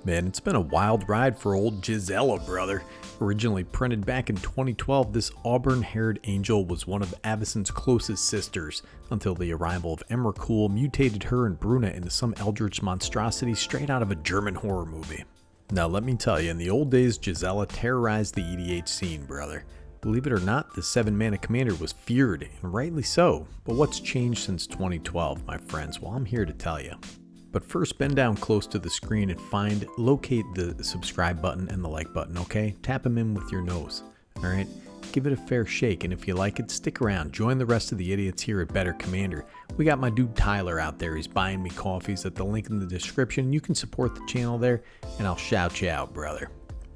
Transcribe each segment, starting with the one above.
Man, it's been a wild ride for old Gisela, brother. Originally printed back in 2012, this auburn-haired angel was one of Avison's closest sisters, until the arrival of Emrakul mutated her and Bruna into some eldritch monstrosity straight out of a German horror movie. Now let me tell you, in the old days, Gisela terrorized the EDH scene, brother. Believe it or not, the 7-mana commander was feared, and rightly so. But what's changed since 2012, my friends? Well, I'm here to tell you. But first, bend down close to the screen and locate the subscribe button and the like button, okay? Tap them in with your nose, alright? Give it a fair shake, and if you like it, stick around. Join the rest of the idiots here at Better Commander. We got my dude Tyler out there. He's buying me coffees at the link in the description. You can support the channel there, and I'll shout you out, brother.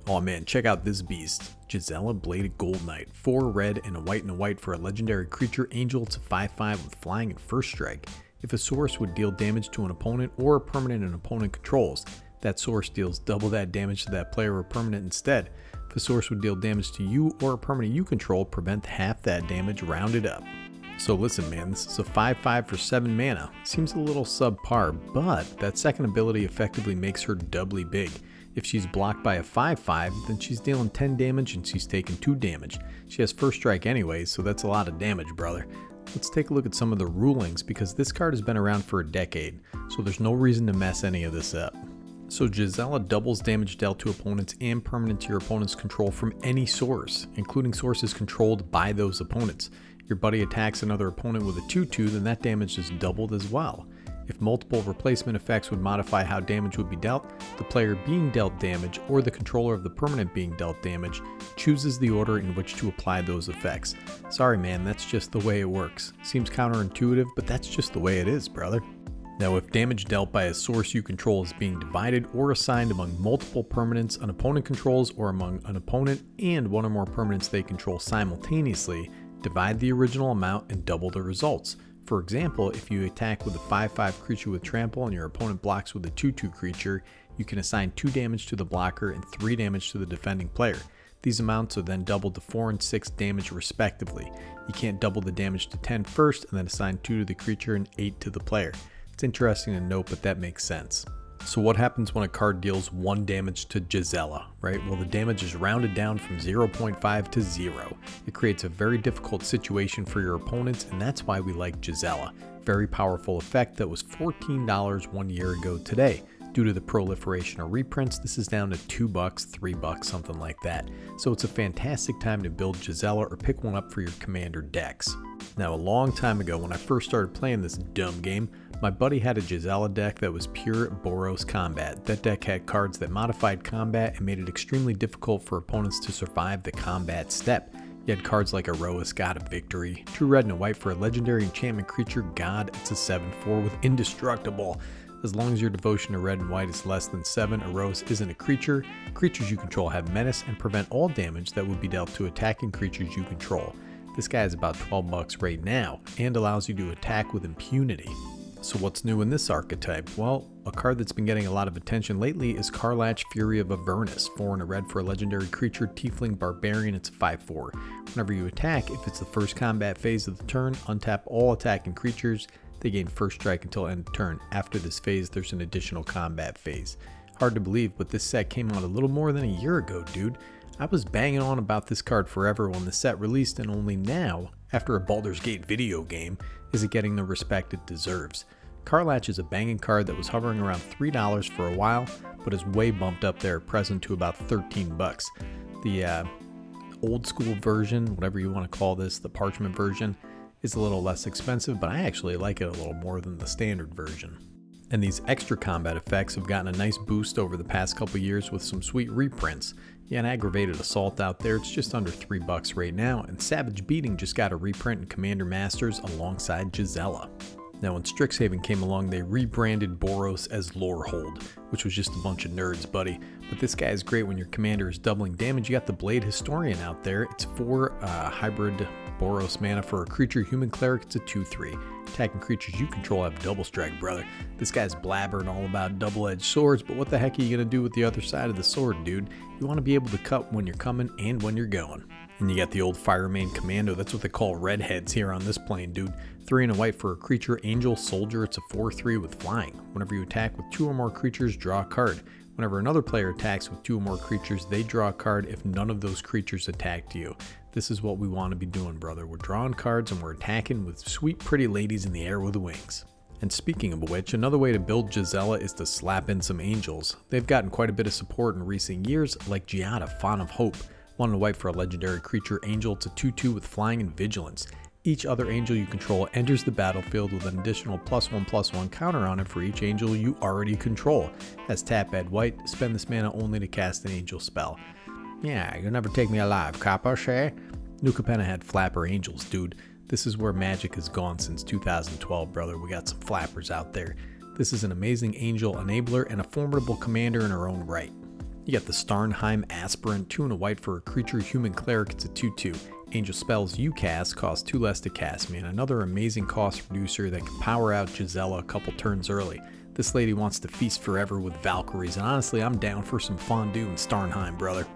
Oh man, check out this beast. Gisela, Bladed Gold Knight. 4 red and a white for a legendary creature angel. It's a 5/5 with flying and first strike. If a source would deal damage to an opponent or a permanent an opponent controls, that source deals double that damage to that player or permanent instead. If a source would deal damage to you or a permanent you control, prevent half that damage rounded up. So listen man, this is a 5/5 for 7 mana. Seems a little subpar, but that second ability effectively makes her doubly big. If she's blocked by a 5/5, then she's dealing 10 damage and she's taking 2 damage. She has first strike anyway, so that's a lot of damage, brother. Let's take a look at some of the rulings, because this card has been around for a decade, so there's no reason to mess any of this up. So Gisela doubles damage dealt to opponents and permanent to your opponent's control from any source, including sources controlled by those opponents. Your buddy attacks another opponent with a 2/2, then that damage is doubled as well. If multiple replacement effects would modify how damage would be dealt, the player being dealt damage or the controller of the permanent being dealt damage chooses the order in which to apply those effects. Sorry man, that's just the way it works. Seems counterintuitive, but that's just the way it is, brother. Now if damage dealt by a source you control is being divided or assigned among multiple permanents an opponent controls, or among an opponent and one or more permanents they control simultaneously, divide the original amount and double the results. For example, if you attack with a 5/5 creature with trample and your opponent blocks with a 2/2 creature, you can assign 2 damage to the blocker and 3 damage to the defending player. These amounts are then doubled to 4 and 6 damage respectively. You can't double the damage to 10 first and then assign 2 to the creature and 8 to the player. It's interesting to note, but that makes sense. So what happens when a card deals 1 damage to Gisela, right? Well, the damage is rounded down from 0.5 to 0. It creates a very difficult situation for your opponents, and that's why we like Gisela. Very powerful effect that was $14 1 year ago today. Due to the proliferation of reprints, this is down to $2, $3, something like that. So it's a fantastic time to build Gisela or pick one up for your commander decks. Now, a long time ago when I first started playing this dumb game, my buddy had a Gisela deck that was pure Boros combat. That deck had cards that modified combat and made it extremely difficult for opponents to survive the combat step. You had cards like Erois, God of Victory, 2 red and a white for a legendary enchantment creature, God, it's a 7/4 with Indestructible. As long as your devotion to red and white is less than 7, Erois isn't a creature. Creatures you control have menace and prevent all damage that would be dealt to attacking creatures you control. This guy is about $12 right now and allows you to attack with impunity. So what's new in this archetype? Well, a card that's been getting a lot of attention lately is Karlach, Fury of Avernus. 4 and a red for a legendary creature, Tiefling Barbarian, it's a 5/4. Whenever you attack, if it's the first combat phase of the turn, untap all attacking creatures. They gain first strike until end of turn. After this phase, there's an additional combat phase. Hard to believe, but this set came out a little more than a year ago, dude. I was banging on about this card forever when the set released, and only now, after a Baldur's Gate video game, is it getting the respect it deserves. Karlach is a banging card that was hovering around $3 for a while, but is way bumped up there at present to about $13. The old school version, whatever you want to call this, the parchment version, is a little less expensive, but I actually like it a little more than the standard version. And these extra combat effects have gotten a nice boost over the past couple years with some sweet reprints. Yeah, an Aggravated Assault out there, it's just under $3 right now, and Savage Beating just got a reprint in Commander Masters alongside Gisela. Now when Strixhaven came along, they rebranded Boros as Lorehold, which was just a bunch of nerds, buddy. But this guy is great when your commander is doubling damage. You got the Blade Historian out there. It's 4 hybrid Boros mana for a creature, Human Cleric, it's a 2/3. Attacking creatures you control have double strike, brother. This guy's blabbering all about double-edged swords, but what the heck are you going to do with the other side of the sword, dude? You want to be able to cut when you're coming and when you're going. And you got the old Firemane Commando, that's what they call redheads here on this plane, dude. 3 and a white for a creature, Angel Soldier, it's a 4/3 with flying. Whenever you attack with 2 or more creatures, draw a card. Whenever another player attacks with 2 or more creatures, they draw a card if none of those creatures attacked you. This is what we want to be doing, brother. We're drawing cards and we're attacking with sweet pretty ladies in the air with wings. And speaking of which, another way to build Gisela is to slap in some angels. They've gotten quite a bit of support in recent years, like Gisela, Font of Hope. 1 white for a legendary creature angel. It's a 2/2 with flying and vigilance. Each other angel you control enters the battlefield with an additional +1/+1 counter on it for each angel you already control. Has tap, add white, spend this mana only to cast an angel spell. Yeah, you'll never take me alive, copper, shay? New Capenna had flapper angels, dude. This is where Magic has gone since 2012, brother. We got some flappers out there. This is an amazing angel enabler and a formidable commander in her own right. You got the Starnheim Aspirant, 2 white for a creature human cleric. It's a 2/2. Angel spells you cast cost 2 less to cast, man. Another amazing cost reducer that can power out Gisela a couple turns early. This lady wants to feast forever with Valkyries, and honestly, I'm down for some fondue in Starnheim, brother.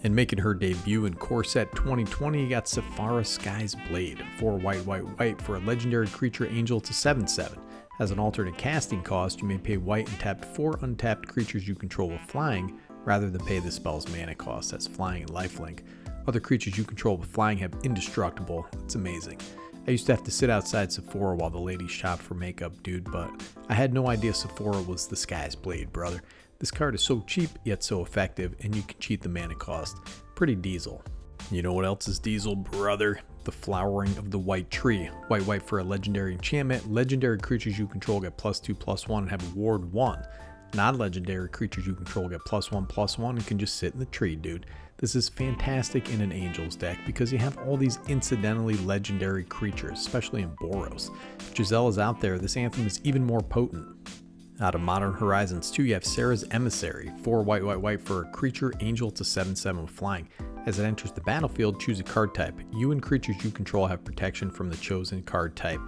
And making her debut in Core Set 2020, you got Sephara Sky's Blade, 4 white for a legendary creature angel to 7/7. As an alternate casting cost, you may pay white and tap 4 untapped creatures you control with flying, rather than pay the spell's mana cost. That's flying and lifelink. Other creatures you control with flying have indestructible. It's amazing. I used to have to sit outside Sephora while the ladies shop for makeup, dude, but I had no idea Sephora was the Sky's Blade, brother. This card is so cheap, yet so effective, and you can cheat the mana cost. Pretty diesel. You know what else is diesel, brother? The Flowering of the White Tree. White for a legendary enchantment. Legendary creatures you control get +2/+1 and have ward 1. Non-legendary creatures you control get +1/+1 and can just sit in the tree, dude. This is fantastic in an Angels deck because you have all these incidentally legendary creatures, especially in Boros. If Gisela's out there, this anthem is even more potent. Out of Modern Horizons 2, you have Sarah's Emissary, 4 white for a creature angel to 7/7 with flying. As it enters the battlefield, choose a card type. You and creatures you control have protection from the chosen card type.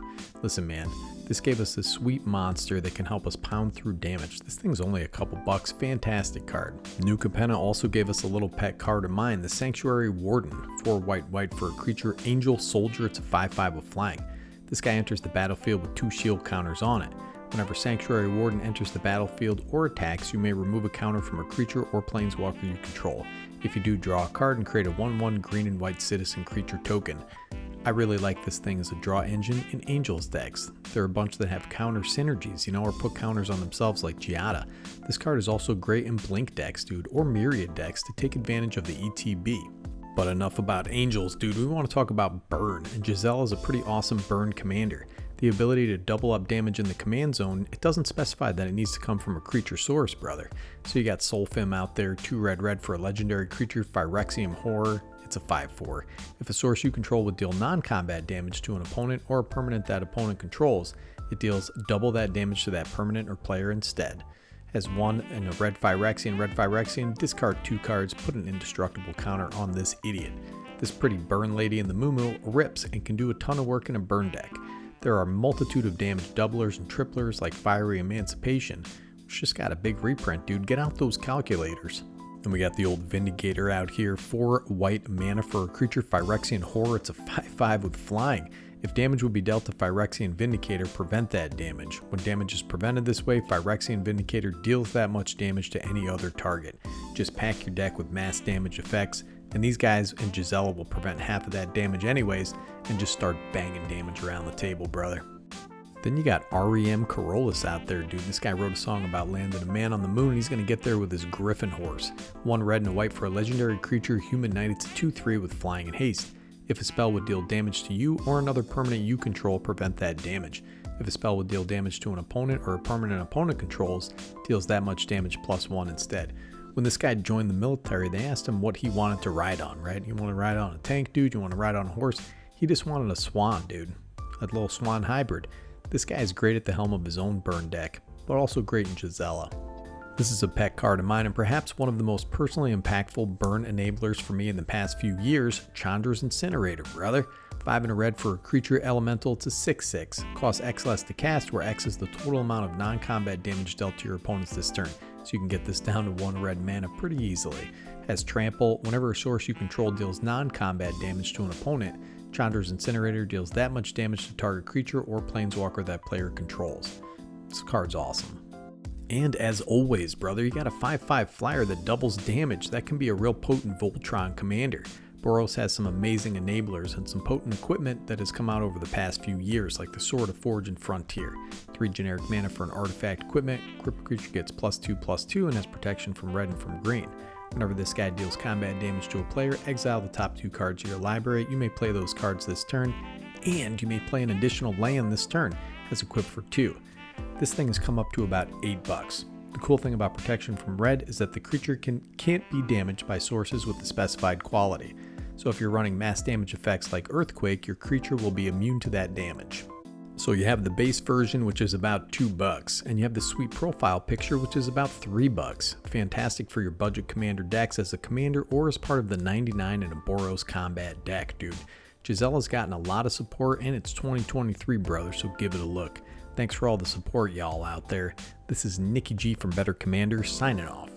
Listen, man, this gave us a sweet monster that can help us pound through damage. This thing's only a couple bucks. Fantastic card. New Capenna also gave us a little pet card of mine, the Sanctuary Warden, 4 white for a creature angel soldier. It's a 5/5 with flying. This guy enters the battlefield with 2 shield counters on it. Whenever Sanctuary Warden enters the battlefield or attacks, you may remove a counter from a creature or planeswalker you control. If you do, draw a card and create a 1/1 green and white citizen creature token. I really like this thing as a draw engine in Angels decks. There are a bunch that have counter synergies, or put counters on themselves like Gisela. This card is also great in Blink decks, dude, or Myriad decks to take advantage of the ETB. But enough about Angels, dude. We want to talk about Burn, and Gisela is a pretty awesome Burn commander. The ability to double up damage in the command zone, it doesn't specify that it needs to come from a creature source, brother. So you got Soulfim out there, 2 red for a legendary creature, Phyrexian Horror. It's a 5/4. If a source you control would deal non-combat damage to an opponent or a permanent that opponent controls, it deals double that damage to that permanent or player instead. Has 1 and a red Phyrexian, discard 2 cards, put an indestructible counter on this idiot. This pretty burn lady in the Moo rips and can do a ton of work in a burn deck. There are a multitude of damage doublers and triplers like Fiery Emancipation, which just got a big reprint, dude. Get out those calculators. And we got the old Vindicator out here, 4 white mana for a creature, Phyrexian Horror. It's a 5/5 with flying. If damage would be dealt to Phyrexian Vindicator, prevent that damage. When damage is prevented this way, Phyrexian Vindicator deals that much damage to any other target. Just pack your deck with mass damage effects, and these guys and Gisela will prevent half of that damage anyways, and just start banging damage around the table, brother. Then you got R.E.M. Carolus out there, dude. This guy wrote a song about landing a man on the moon, and he's going to get there with his Griffin horse. 1 red and a white for a legendary creature, human knight. It's a 2/3 with flying and haste. If a spell would deal damage to you or another permanent you control, prevent that damage. If a spell would deal damage to an opponent or a permanent opponent controls, deals that much damage +1 instead. When this guy joined the military, they asked him what he wanted to ride on, right? You want to ride on a tank, dude? You want to ride on a horse? He just wanted a swan, dude. A little swan hybrid. This guy is great at the helm of his own burn deck, but also great in Gisela. This is a pet card of mine and perhaps one of the most personally impactful burn enablers for me in the past few years, Chandra's Incinerator, brother. 5 and a red for a creature elemental to 6/6. Costs X less to cast, where X is the total amount of non-combat damage dealt to your opponents this turn. So you can get this down to 1 red mana pretty easily. Has Trample. Whenever a source you control deals non-combat damage to an opponent, Chandra's Incinerator deals that much damage to target creature or planeswalker that player controls. This card's awesome. And as always, brother, you got a 5/5 flyer that doubles damage. That can be a real potent Voltron commander. Boros has some amazing enablers and some potent equipment that has come out over the past few years, like the Sword of Forge and Frontier. 3 generic mana for an artifact equipment. Cripple creature gets +2/+2 and has protection from red and from green. Whenever this guy deals combat damage to a player, exile the top 2 cards of your library. You may play those cards this turn, and you may play an additional land this turn as equipped for 2. This thing has come up to about $8. The cool thing about protection from red is that the creature can't be damaged by sources with the specified quality. So if you're running mass damage effects like Earthquake, your creature will be immune to that damage. So you have the base version, which is about $2, and you have the sweet profile picture, which is about $3. Fantastic for your budget commander decks as a commander or as part of the 99 in a Boros combat deck, dude. Gisela's gotten a lot of support, and it's 2023, brother, so give it a look. Thanks for all the support, y'all out there. This is Nicky G from Better Commander, signing off.